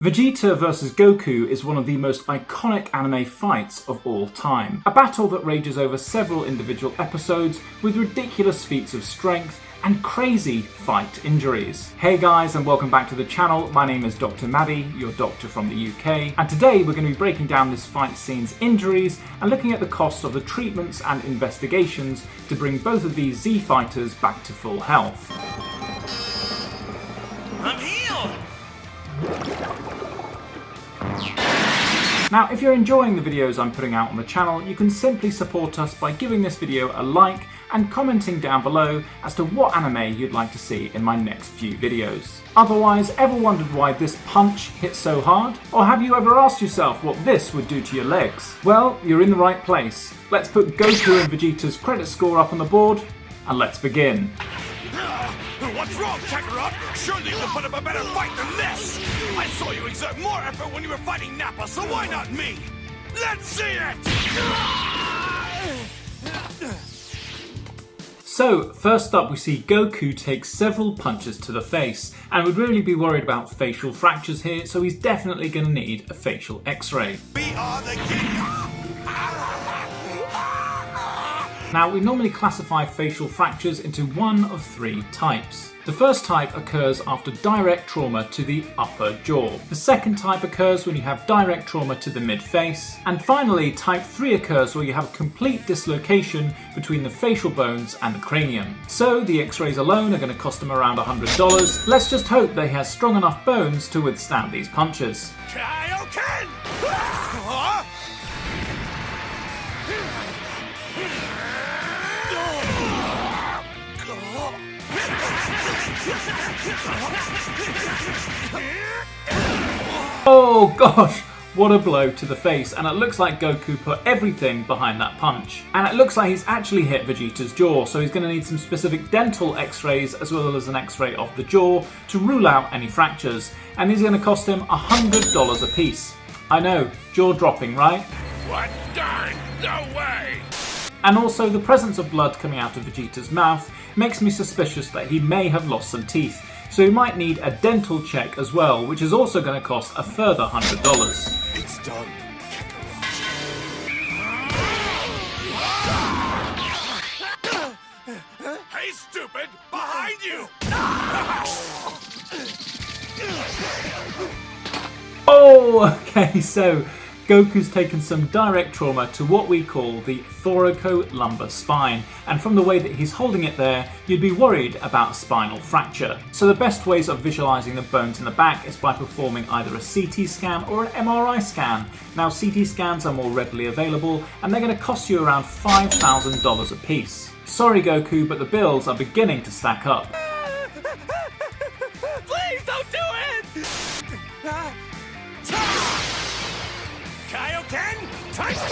Vegeta vs Goku is one of the most iconic anime fights of all time. A battle that rages over several individual episodes with ridiculous feats of strength and crazy fight injuries. Hey guys, and welcome back to the channel. My name is Dr. Maddie, your doctor from the UK, and today we're going to be breaking down this fight scene's injuries and looking at the costs of the treatments and investigations to bring both of these Z fighters back to full health. I'm healed! Now, if you're enjoying the videos I'm putting out on the channel, you can simply support us by giving this video a like and commenting down below as to what anime you'd like to see in my next few videos. Otherwise, ever wondered why this punch hit so hard? Or have you ever asked yourself what this would do to your legs? Well, you're in the right place. Let's put Goku and Vegeta's credit score up on the board, and let's begin. What's wrong, Kakarot? Surely you can put up a better fight than this! I saw you exert more effort when you were fighting Nappa, so why not me? Let's see it! So, first up we see Goku take several punches to the face, and would really be worried about facial fractures here, so he's definitely going to need a facial x-ray. We are the king! Now, we normally classify facial fractures into one of three types. The first type occurs after direct trauma to the upper jaw. The second type occurs when you have direct trauma to the mid-face. And finally, type 3 occurs where you have a complete dislocation between the facial bones and the cranium. So the x-rays alone are going to cost them around $100. Let's just hope that he has strong enough bones to withstand these punches. Kaio-ken! Oh gosh, what a blow to the face, and it looks like Goku put everything behind that punch. And it looks like he's actually hit Vegeta's jaw, so he's going to need some specific dental x-rays as well as an x-ray of the jaw to rule out any fractures. And these are going to cost him $100 a piece. I know, jaw dropping, right? What? Darn! No way! And also, the presence of blood coming out of Vegeta's mouth makes me suspicious that he may have lost some teeth, so he might need a dental check as well, which is also going to cost a further $100. It's done, Kakarot. Hey, stupid! Behind you! Oh, okay, so Goku's taken some direct trauma to what we call the thoracolumbar spine, and from the way that he's holding it there, you'd be worried about a spinal fracture. So the best ways of visualizing the bones in the back is by performing either a CT scan or an MRI scan. Now, CT scans are more readily available, and they're going to cost you around $5,000 a piece. Sorry Goku, but the bills are beginning to stack up. Please don't do it! Kaio-ken, times 2!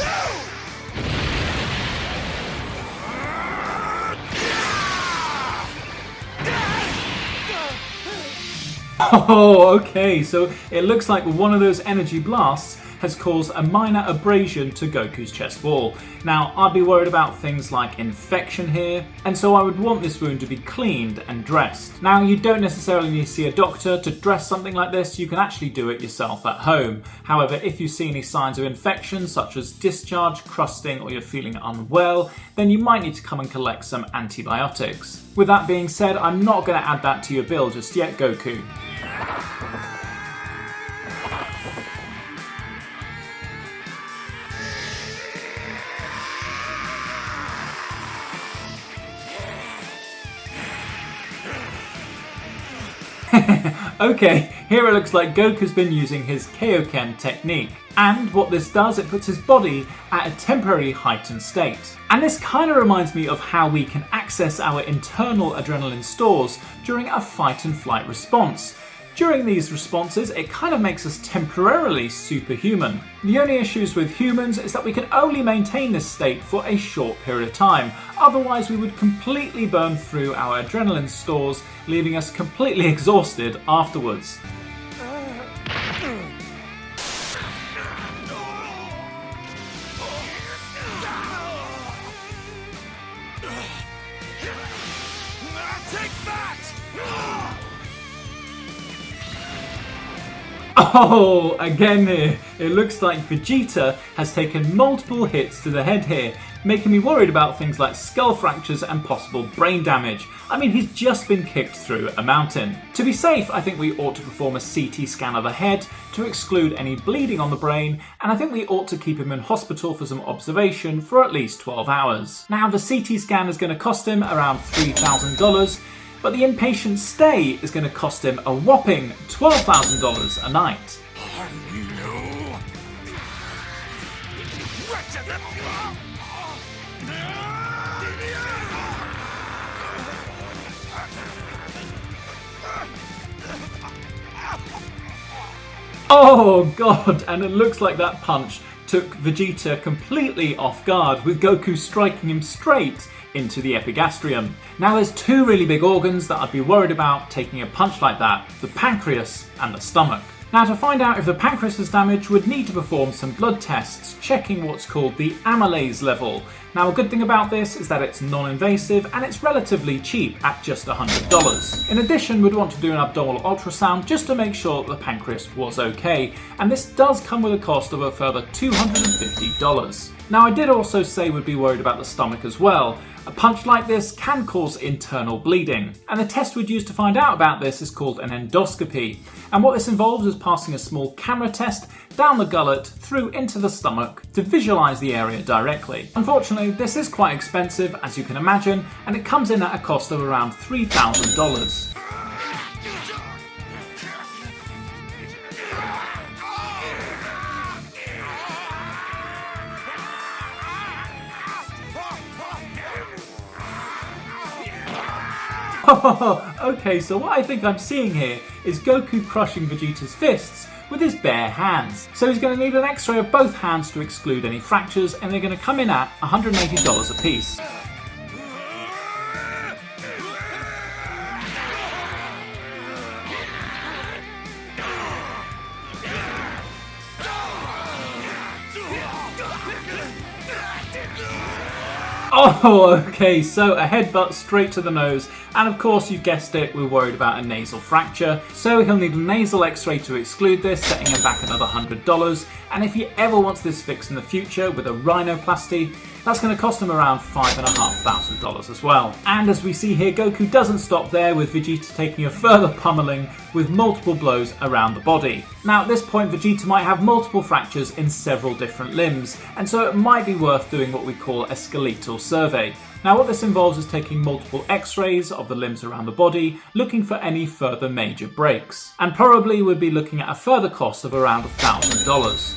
Oh, okay, so it looks like one of those energy blasts has caused a minor abrasion to Goku's chest wall. Now, I'd be worried about things like infection here, and so I would want this wound to be cleaned and dressed. Now, you don't necessarily need to see a doctor to dress something like this, you can actually do it yourself at home. However, if you see any signs of infection, such as discharge, crusting, or you're feeling unwell, then you might need to come and collect some antibiotics. With that being said, I'm not going to add that to your bill just yet, Goku. Okay, here it looks like Goku's been using his Kaio-ken technique. And what this does, it puts his body at a temporary heightened state. And this kind of reminds me of how we can access our internal adrenaline stores during a fight and flight response. During these responses, it kind of makes us temporarily superhuman. The only issues with humans is that we can only maintain this state for a short period of time. Otherwise, we would completely burn through our adrenaline stores, leaving us completely exhausted afterwards. Oh, again here, it looks like Vegeta has taken multiple hits to the head here, making me worried about things like skull fractures and possible brain damage. I mean, he's just been kicked through a mountain. To be safe, I think we ought to perform a CT scan of the head to exclude any bleeding on the brain, and I think we ought to keep him in hospital for some observation for at least 12 hours. Now, the CT scan is going to cost him around $3,000, but the inpatient stay is going to cost him a whopping $12,000 a night. Oh god, and it looks like that punch took Vegeta completely off guard, with Goku striking him straight into the epigastrium. Now there's two really big organs that I'd be worried about taking a punch like that, the pancreas and the stomach. Now, to find out if the pancreas is damaged, we'd need to perform some blood tests, checking what's called the amylase level. Now, a good thing about this is that it's non-invasive and it's relatively cheap at just $100. In addition, we'd want to do an abdominal ultrasound just to make sure that the pancreas was okay, and this does come with a cost of a further $250. Now, I did also say we'd be worried about the stomach as well. A punch like this can cause internal bleeding, and the test we'd use to find out about this is called an endoscopy. And what this involves is passing a small camera test down the gullet through into the stomach to visualise the area directly. Unfortunately, this is quite expensive, as you can imagine, and it comes in at a cost of around $3,000. Okay, so what I think I'm seeing here is Goku crushing Vegeta's fists with his bare hands. So he's going to need an x-ray of both hands to exclude any fractures, and they're going to come in at $180 a piece. Oh, okay, so a headbutt straight to the nose, and of course you guessed it, we're worried about a nasal fracture, so he'll need a nasal x-ray to exclude this, setting him back another $100, and if he ever wants this fixed in the future with a rhinoplasty, that's going to cost him around $5,500 as well. And as we see here, Goku doesn't stop there, with Vegeta taking a further pummeling with multiple blows around the body. Now at this point, Vegeta might have multiple fractures in several different limbs, and so it might be worth doing what we call a skeletal survey. Now what this involves is taking multiple x-rays of the limbs around the body, looking for any further major breaks. And probably we'd be looking at a further cost of around $1,000.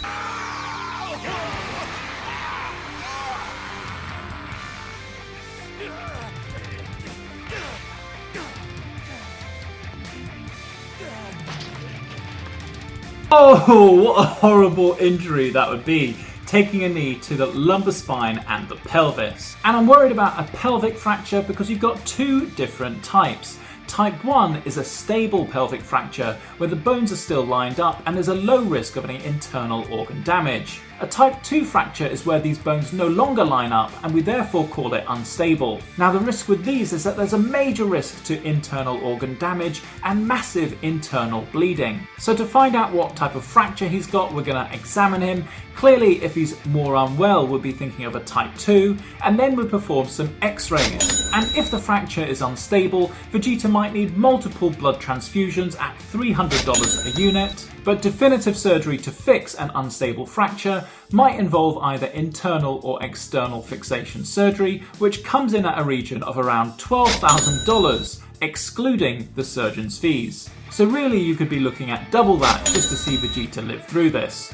Oh, what a horrible injury that would be, taking a knee to the lumbar spine and the pelvis. And I'm worried about a pelvic fracture because you've got two different types. Type 1 is a stable pelvic fracture where the bones are still lined up and there's a low risk of any internal organ damage. A type 2 fracture is where these bones no longer line up and we therefore call it unstable. Now the risk with these is that there's a major risk to internal organ damage and massive internal bleeding. So to find out what type of fracture he's got, we're going to examine him. Clearly, if he's more unwell, we'll be thinking of a type 2, and then we'll perform some x-rays. And if the fracture is unstable, Vegeta might need multiple blood transfusions at $300 a unit, but definitive surgery to fix an unstable fracture might involve either internal or external fixation surgery, which comes in at a region of around $12,000, excluding the surgeon's fees. So really you could be looking at double that just to see Vegeta live through this.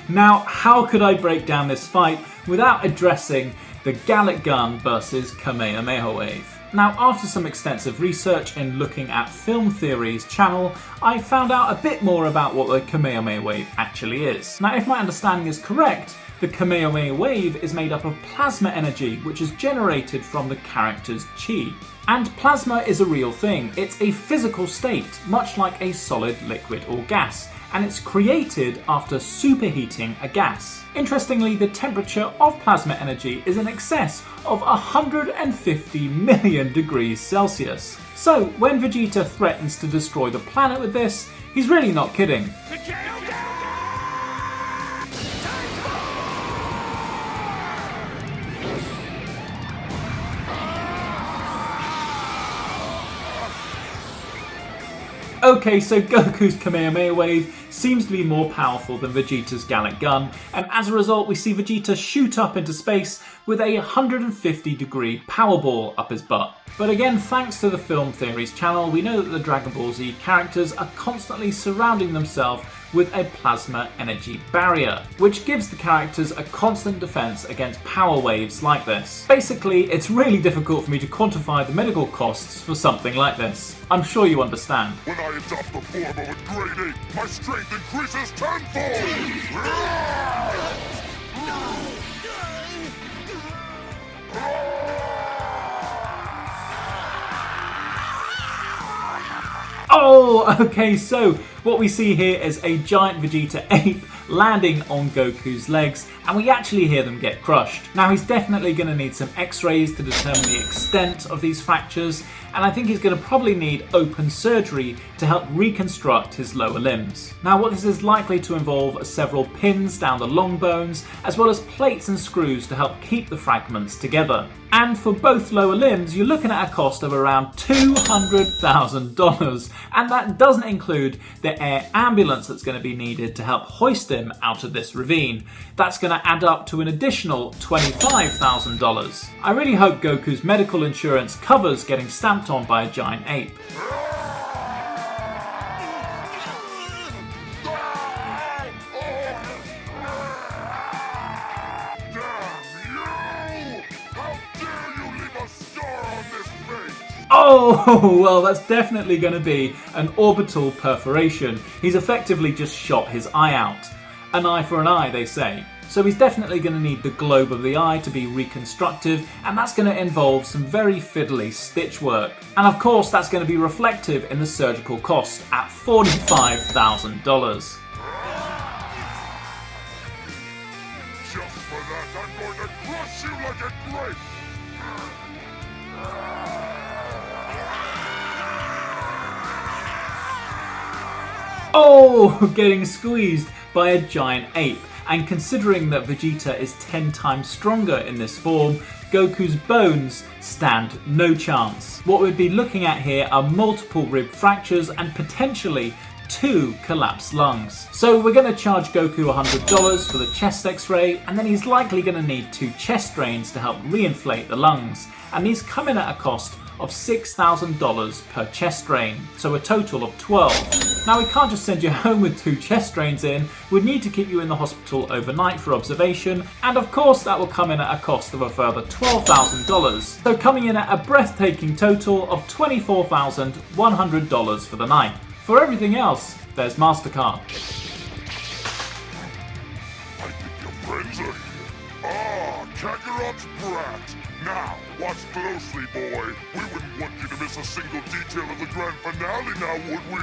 Now, how could I break down this fight without addressing the Gallic Gun versus Kamehameha Wave? Now, after some extensive research in looking at Film Theory's channel, I found out a bit more about what the Kamehameha Wave actually is. Now, if my understanding is correct, the Kamehameha Wave is made up of plasma energy, which is generated from the character's chi. And plasma is a real thing. It's a physical state, much like a solid, liquid or gas. and it's created after superheating a gas. Interestingly, the temperature of plasma energy is in excess of 150 million degrees Celsius. So when Vegeta threatens to destroy the planet with this, he's really not kidding. Okay, so Goku's Kamehameha wave seems to be more powerful than Vegeta's Gallic gun, and as a result we see Vegeta shoot up into space with a 150-degree power ball up his butt. But again, thanks to the Film Theories channel, we know that the Dragon Ball Z characters are constantly surrounding themselves with a plasma energy barrier, which gives the characters a constant defense against power waves like this. Basically, it's really difficult for me to quantify the medical costs for something like this. I'm sure you understand. When I adopt the form of a great ape, my strength increases tenfold! Oh, okay, so what we see here is a giant Vegeta ape landing on Goku's legs, and we actually hear them get crushed. Now he's definitely going to need some x-rays to determine the extent of these fractures, and I think he's going to probably need open surgery to help reconstruct his lower limbs. Now what this is likely to involve are several pins down the long bones, as well as plates and screws to help keep the fragments together. And for both lower limbs, you're looking at a cost of around $200,000, and that doesn't include the air ambulance that's going to be needed to help hoist him out of this ravine. That's going to add up to an additional $25,000. I really hope Goku's medical insurance covers getting stamped on by a giant ape. Oh, well, that's definitely going to be an orbital perforation. He's effectively just shot his eye out. An eye for an eye, they say. So he's definitely going to need the globe of the eye to be reconstructive, and that's going to involve some very fiddly stitch work. And of course, that's going to be reflective in the surgical cost at $45,000. Just for that, I'm going to crush you like a grape! Oh, getting squeezed by a giant ape. And considering that Vegeta is 10 times stronger in this form, Goku's bones stand no chance. What we'd be looking at here are multiple rib fractures and potentially 2 collapsed lungs. So we're going to charge Goku $100 for the chest x-ray, and then he's likely going to need 2 chest drains to help reinflate the lungs. And these come in at a cost of $6,000 per chest drain, so a total of 12. Now we can't just send you home with 2 chest drains in, we'd need to keep you in the hospital overnight for observation, and of course that will come in at a cost of a further $12,000, so coming in at a breathtaking total of $24,100 for the night. For everything else, there's MasterCard. I think your friends are here. Ah, Kakarot's brat. Now, watch closely, boy. We wouldn't want you to miss a single detail of the grand finale now, would we?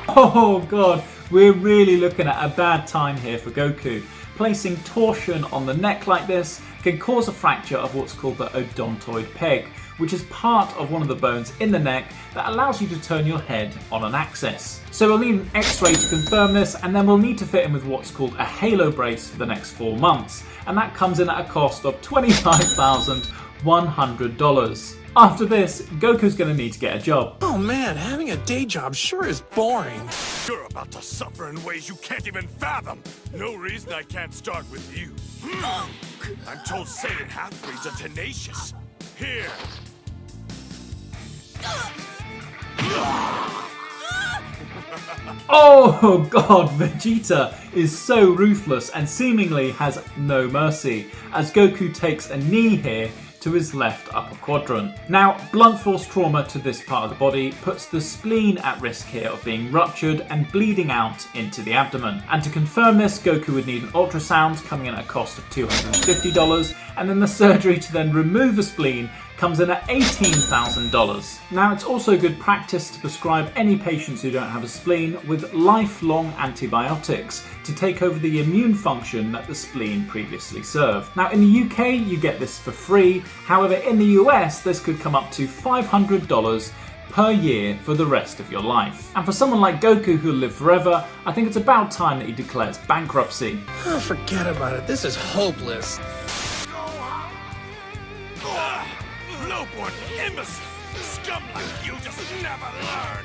Oh god, we're really looking at a bad time here for Goku. Placing torsion on the neck like this can cause a fracture of what's called the odontoid peg, which is part of one of the bones in the neck that allows you to turn your head on an axis. So we'll need an x-ray to confirm this, and then we'll need to fit him with what's called a halo brace for the next 4 months, and that comes in at a cost of $25,100. After this, Goku's going to need to get a job. Oh man, having a day job sure is boring. You're about to suffer in ways you can't even fathom. No reason I can't start with you. I'm told Saiyan half-breeds are tenacious. Here. Oh god, Vegeta is so ruthless and seemingly has no mercy, as Goku takes a knee here to his left upper quadrant. Now, blunt force trauma to this part of the body puts the spleen at risk here of being ruptured and bleeding out into the abdomen. And to confirm this, Goku would need an ultrasound coming in at a cost of $250, and then the surgery to then remove the spleen comes in at $18,000. Now, it's also good practice to prescribe any patients who don't have a spleen with lifelong antibiotics to take over the immune function that the spleen previously served. Now, in the UK, you get this for free. However, in the US, this could come up to $500 per year for the rest of your life. And for someone like Goku who'll live forever, I think it's about time that he declares bankruptcy. Oh, forget about it. This is hopeless. Lowborn imbecile! Scum like you just never learn!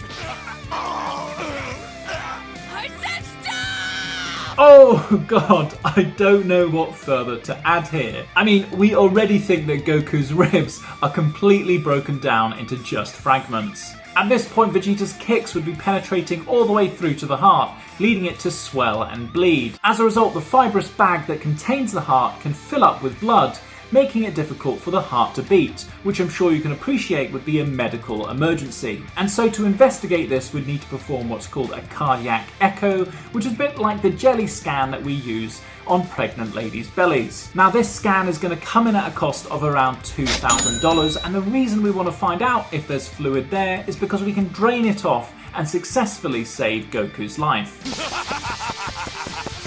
I said stop! Oh god, I don't know what further to add here. I mean, we already think that Goku's ribs are completely broken down into just fragments. At this point, Vegeta's kicks would be penetrating all the way through to the heart, leading it to swell and bleed. As a result, the fibrous bag that contains the heart can fill up with blood, making it difficult for the heart to beat, which I'm sure you can appreciate would be a medical emergency. And so to investigate this, we'd need to perform what's called a cardiac echo, which is a bit like the jelly scan that we use on pregnant ladies' bellies. Now, this scan is going to come in at a cost of around $2,000, and the reason we want to find out if there's fluid there is because we can drain it off and successfully save Goku's life.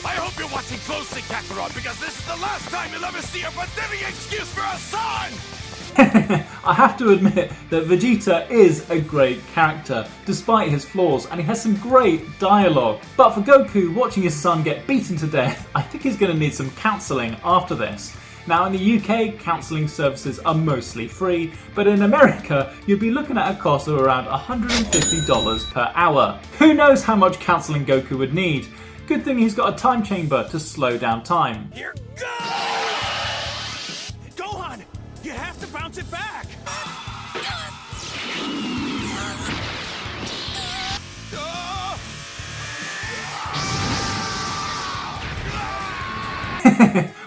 I hope you're watching closely, Kakarot, because this is the last time you'll ever see a pathetic excuse for a son! I have to admit that Vegeta is a great character, despite his flaws, and he has some great dialogue. But for Goku, watching his son get beaten to death, I think he's going to need some counselling after this. Now, in the UK, counselling services are mostly free, but in America, you'd be looking at a cost of around $150 per hour. Who knows how much counselling Goku would need? Good thing he's got a time chamber to slow down time. Here goes! Gohan, you have to bounce it back!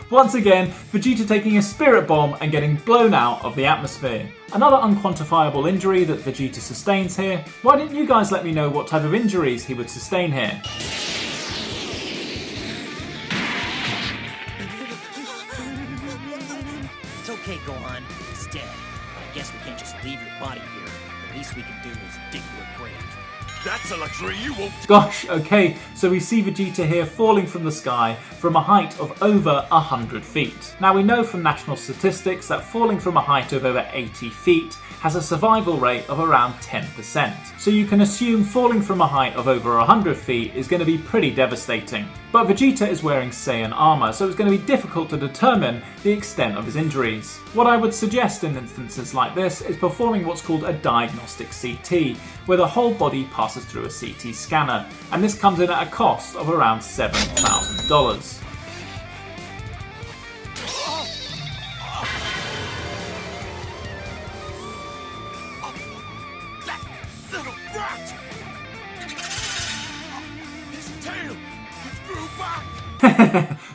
Once again, Vegeta taking a spirit bomb and getting blown out of the atmosphere. Another unquantifiable injury that Vegeta sustains here. Why didn't you guys let me know what type of injuries he would sustain here? It's okay, Gohan. It's dead. I guess we can't just leave your body here. The least we can do is dig you a grave. That's a luxury you won't... Gosh, okay, so we see Vegeta here falling from the sky from a height of over 100 feet. Now, we know from national statistics that falling from a height of over 80 feet has a survival rate of around 10%. So you can assume falling from a height of over 100 feet is going to be pretty devastating. But Vegeta is wearing Saiyan armor, so it's going to be difficult to determine the extent of his injuries. What I would suggest in instances like this is performing what's called a diagnostic CT, where the whole body passes through a CT scanner, and this comes in at a cost of around $7,000.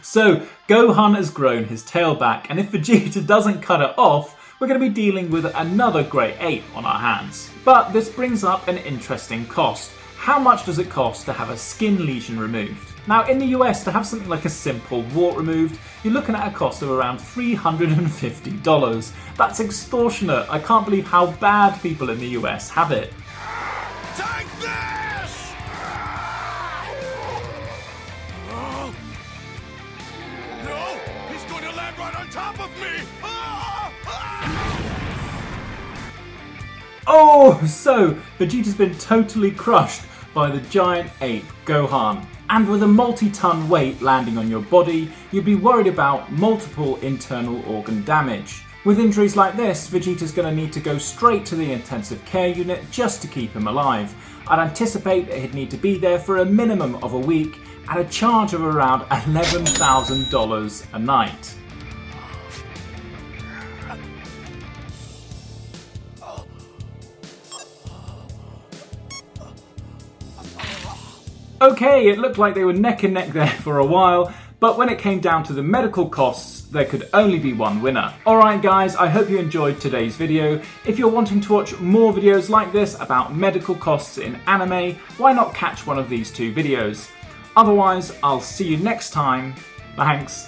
So, Gohan has grown his tail back, and if Vegeta doesn't cut it off, we're going to be dealing with another grey ape on our hands. But this brings up an interesting cost. How much does it cost to have a skin lesion removed? Now, in the US, to have something like a simple wart removed, you're looking at a cost of around $350. That's extortionate. I can't believe how bad people in the US have it. Take this! No! He's going to land right on top of me! Oh, so Vegeta's been totally crushed by the giant ape Gohan. And with a multi-ton weight landing on your body, you'd be worried about multiple internal organ damage. With injuries like this, Vegeta's going to need to go straight to the intensive care unit just to keep him alive. I'd anticipate that he'd need to be there for a minimum of a week at a charge of around $11,000 a night. Okay, it looked like they were neck and neck there for a while, but when it came down to the medical costs, there could only be one winner. Alright guys, I hope you enjoyed today's video. If you're wanting to watch more videos like this about medical costs in anime, why not catch one of these two videos? Otherwise, I'll see you next time. Thanks.